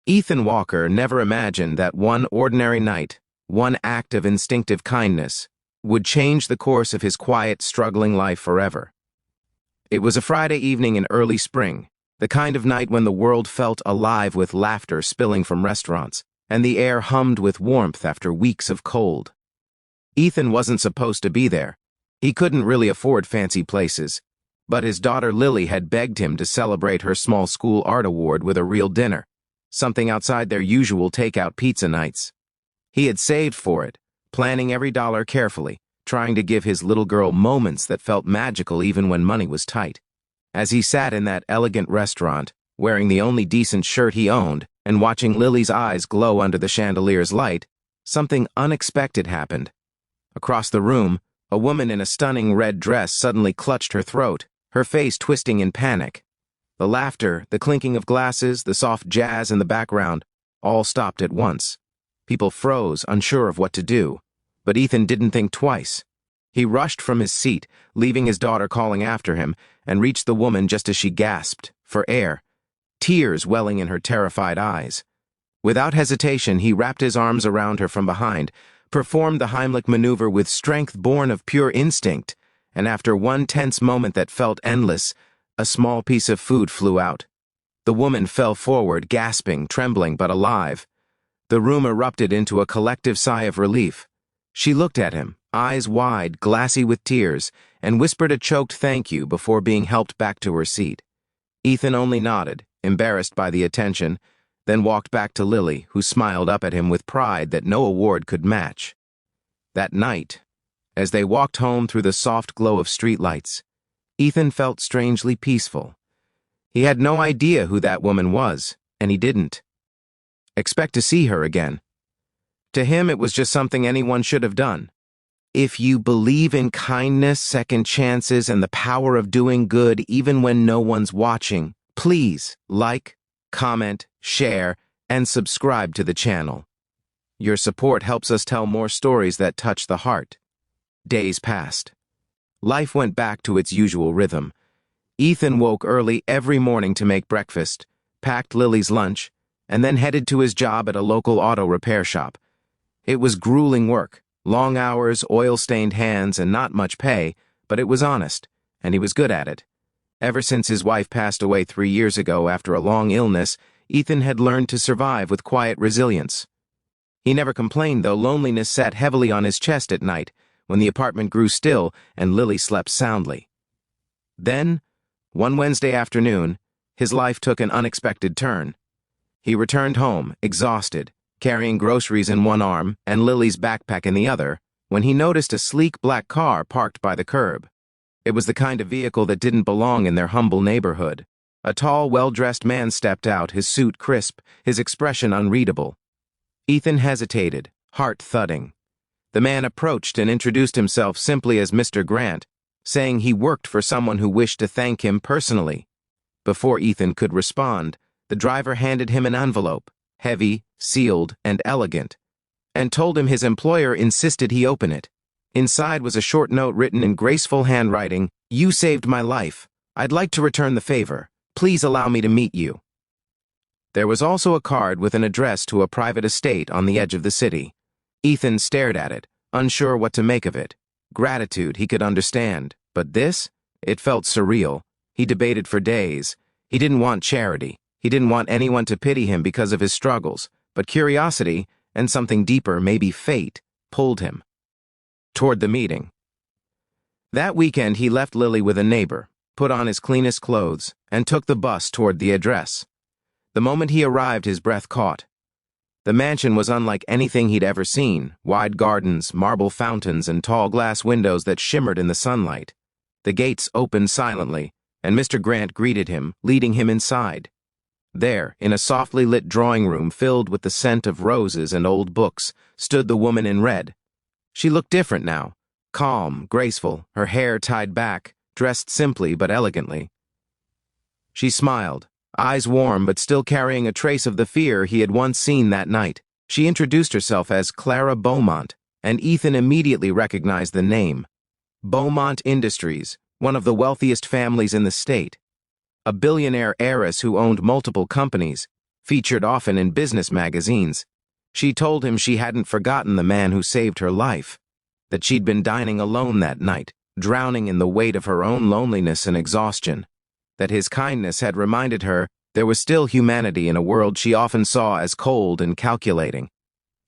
Ethan Walker never imagined that one ordinary night, one act of instinctive kindness, would change the course of his quiet, struggling life forever. It was a Friday evening in early spring, the kind of night when the world felt alive with laughter spilling from restaurants, and the air hummed with warmth after weeks of cold. Ethan wasn't supposed to be there. He couldn't really afford fancy places, but his daughter Lily had begged him to celebrate her small school art award with a real dinner, something outside their usual takeout pizza nights. He had saved for it, planning every dollar carefully, trying to give his little girl moments that felt magical even when money was tight. As he sat in that elegant restaurant, wearing the only decent shirt he owned, and watching Lily's eyes glow under the chandelier's light, something unexpected happened. Across the room, a woman in a stunning red dress suddenly clutched her throat, her face twisting in panic. The laughter, the clinking of glasses, the soft jazz in the background, all stopped at once. People froze, unsure of what to do. But Ethan didn't think twice. He rushed from his seat, leaving his daughter calling after him, and reached the woman just as she gasped for air, tears welling in her terrified eyes. Without hesitation, he wrapped his arms around her from behind, performed the Heimlich maneuver with strength born of pure instinct, and after one tense moment that felt endless, a small piece of food flew out. The woman fell forward, gasping, trembling, but alive. The room erupted into a collective sigh of relief. She looked at him, eyes wide, glassy with tears, and whispered a choked thank you before being helped back to her seat. Ethan only nodded, embarrassed by the attention, then walked back to Lily, who smiled up at him with pride that no award could match. That night, as they walked home through the soft glow of streetlights, Ethan felt strangely peaceful. He had no idea who that woman was, and he didn't expect to see her again. To him, it was just something anyone should have done. If you believe in kindness, second chances, and the power of doing good even when no one's watching, please like, comment, share, and subscribe to the channel. Your support helps us tell more stories that touch the heart. Days passed. Life went back to its usual rhythm. Ethan woke early every morning to make breakfast, packed Lily's lunch, and then headed to his job at a local auto repair shop. It was grueling work, long hours, oil-stained hands, and not much pay, but it was honest, and he was good at it. Ever since his wife passed away 3 years ago after a long illness, Ethan had learned to survive with quiet resilience. He never complained, though loneliness sat heavily on his chest at night, when the apartment grew still and Lily slept soundly. Then, one Wednesday afternoon, his life took an unexpected turn. He returned home, exhausted, carrying groceries in one arm and Lily's backpack in the other, when he noticed a sleek black car parked by the curb. It was the kind of vehicle that didn't belong in their humble neighborhood. A tall, well-dressed man stepped out, his suit crisp, his expression unreadable. Ethan hesitated, heart thudding. The man approached and introduced himself simply as Mr. Grant, saying he worked for someone who wished to thank him personally. Before Ethan could respond, the driver handed him an envelope, heavy, sealed, and elegant, and told him his employer insisted he open it. Inside was a short note written in graceful handwriting, "You saved my life. I'd like to return the favor. Please allow me to meet you." There was also a card with an address to a private estate on the edge of the city. Ethan stared at it, unsure what to make of it. Gratitude he could understand, but this? It felt surreal. He debated for days. He didn't want charity. He didn't want anyone to pity him because of his struggles, but curiosity, and something deeper, maybe fate, pulled him toward the meeting. That weekend, he left Lily with a neighbor, put on his cleanest clothes, and took the bus toward the address. The moment he arrived, his breath caught. The mansion was unlike anything he'd ever seen: wide gardens, marble fountains, and tall glass windows that shimmered in the sunlight. The gates opened silently, and Mr. Grant greeted him, leading him inside. There, in a softly lit drawing room filled with the scent of roses and old books, stood the woman in red. She looked different now, calm, graceful, her hair tied back, dressed simply but elegantly. She smiled, eyes warm but still carrying a trace of the fear he had once seen that night. She introduced herself as Clara Beaumont, and Ethan immediately recognized the name. Beaumont Industries, one of the wealthiest families in the state. A billionaire heiress who owned multiple companies, featured often in business magazines. She told him she hadn't forgotten the man who saved her life, that she'd been dining alone that night, drowning in the weight of her own loneliness and exhaustion, that his kindness had reminded her there was still humanity in a world she often saw as cold and calculating.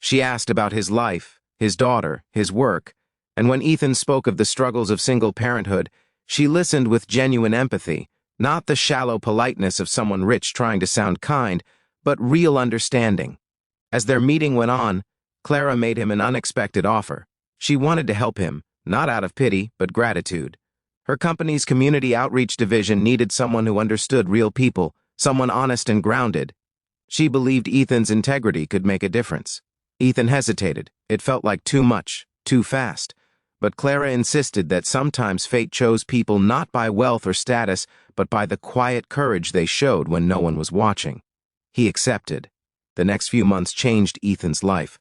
She asked about his life, his daughter, his work, and when Ethan spoke of the struggles of single parenthood, she listened with genuine empathy, not the shallow politeness of someone rich trying to sound kind, but real understanding. As their meeting went on, Clara made him an unexpected offer. She wanted to help him, not out of pity, but gratitude. Her company's community outreach division needed someone who understood real people, someone honest and grounded. She believed Ethan's integrity could make a difference. Ethan hesitated. It felt like too much, too fast. But Clara insisted that sometimes fate chose people not by wealth or status, but by the quiet courage they showed when no one was watching. He accepted. The next few months changed Ethan's life.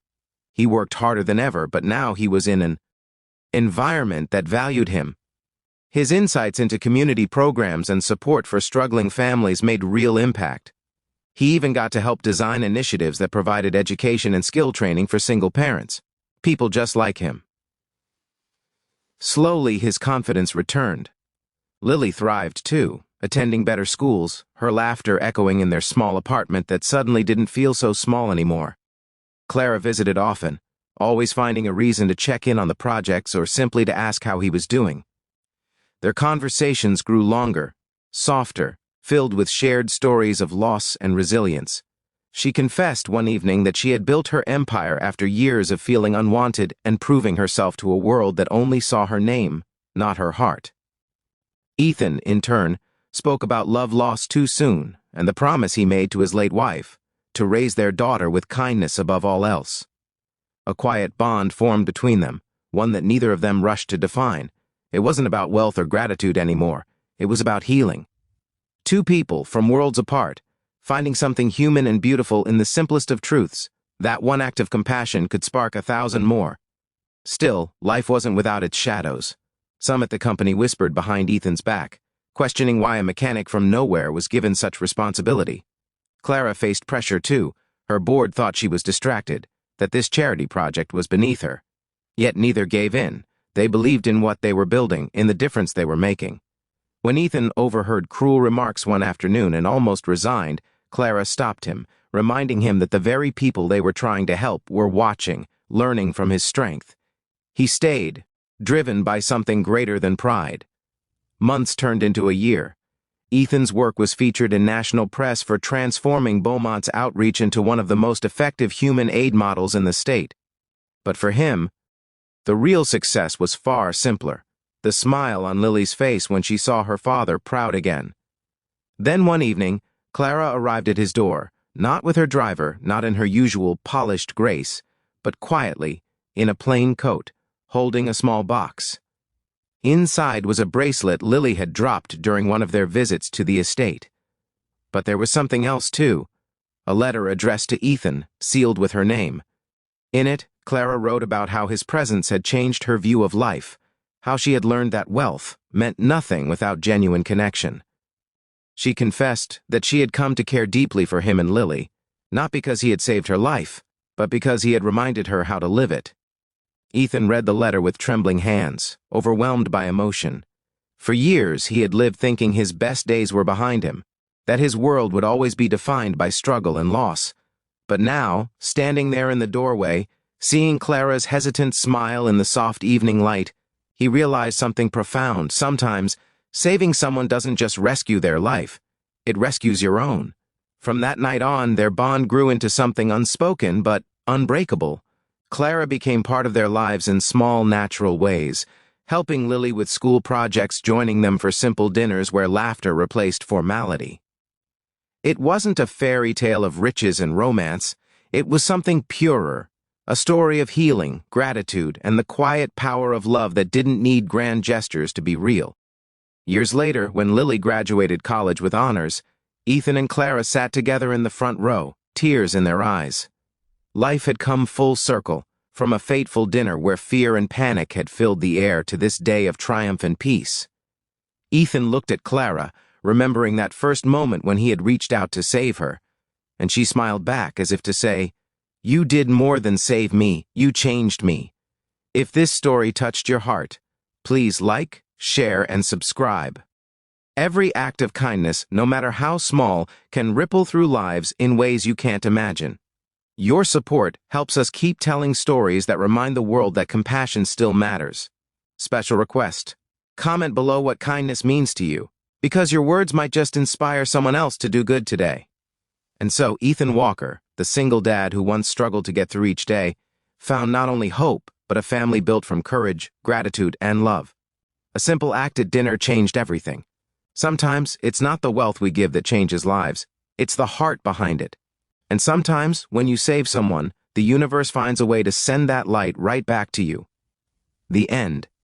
He worked harder than ever, but now he was in an environment that valued him. His insights into community programs and support for struggling families made real impact. He even got to help design initiatives that provided education and skill training for single parents, people just like him. Slowly, his confidence returned. Lily thrived too, attending better schools, her laughter echoing in their small apartment that suddenly didn't feel so small anymore. Clara visited often, always finding a reason to check in on the projects or simply to ask how he was doing. Their conversations grew longer, softer, filled with shared stories of loss and resilience. She confessed one evening that she had built her empire after years of feeling unwanted and proving herself to a world that only saw her name, not her heart. Ethan, in turn, spoke about love lost too soon and the promise he made to his late wife, to raise their daughter with kindness above all else. A quiet bond formed between them, one that neither of them rushed to define. It wasn't about wealth or gratitude anymore. It was about healing. Two people from worlds apart, finding something human and beautiful in the simplest of truths. That one act of compassion could spark 1,000 more. Still, life wasn't without its shadows. Some at the company whispered behind Ethan's back, questioning why a mechanic from nowhere was given such responsibility. Clara faced pressure too. Her board thought she was distracted, that this charity project was beneath her. Yet neither gave in. They believed in what they were building, in the difference they were making. When Ethan overheard cruel remarks one afternoon and almost resigned, Clara stopped him, reminding him that the very people they were trying to help were watching, learning from his strength. He stayed, driven by something greater than pride. Months turned into a year. Ethan's work was featured in national press for transforming Beaumont's outreach into one of the most effective human aid models in the state. But for him, the real success was far simpler. The smile on Lily's face when she saw her father proud again. Then one evening, Clara arrived at his door, not with her driver, not in her usual polished grace, but quietly, in a plain coat, holding a small box. Inside was a bracelet Lily had dropped during one of their visits to the estate. But there was something else too, a letter addressed to Ethan, sealed with her name. In it, Clara wrote about how his presence had changed her view of life, how she had learned that wealth meant nothing without genuine connection. She confessed that she had come to care deeply for him and Lily, not because he had saved her life, but because he had reminded her how to live it. Ethan read the letter with trembling hands, overwhelmed by emotion. For years he had lived thinking his best days were behind him, that his world would always be defined by struggle and loss. But now, standing there in the doorway, seeing Clara's hesitant smile in the soft evening light, he realized something profound. Sometimes, saving someone doesn't just rescue their life, it rescues your own. From that night on, their bond grew into something unspoken but unbreakable. Clara became part of their lives in small, natural ways, helping Lily with school projects, joining them for simple dinners where laughter replaced formality. It wasn't a fairy tale of riches and romance. It was something purer, a story of healing, gratitude, and the quiet power of love that didn't need grand gestures to be real. Years later, when Lily graduated college with honors, Ethan and Clara sat together in the front row, tears in their eyes. Life had come full circle, from a fateful dinner where fear and panic had filled the air to this day of triumph and peace. Ethan looked at Clara, remembering that first moment when he had reached out to save her. and she smiled back as if to say, "You did more than save me, you changed me." If this story touched your heart, please like, share, and subscribe. Every act of kindness, no matter how small, can ripple through lives in ways you can't imagine. Your support helps us keep telling stories that remind the world that compassion still matters. Special request: comment below what kindness means to you, because your words might just inspire someone else to do good today. And so Ethan Walker, the single dad who once struggled to get through each day, found not only hope, but a family built from courage, gratitude, and love. A simple act at dinner changed everything. Sometimes it's not the wealth we give that changes lives, it's the heart behind it. And sometimes, when you save someone, the universe finds a way to send that light right back to you. The end.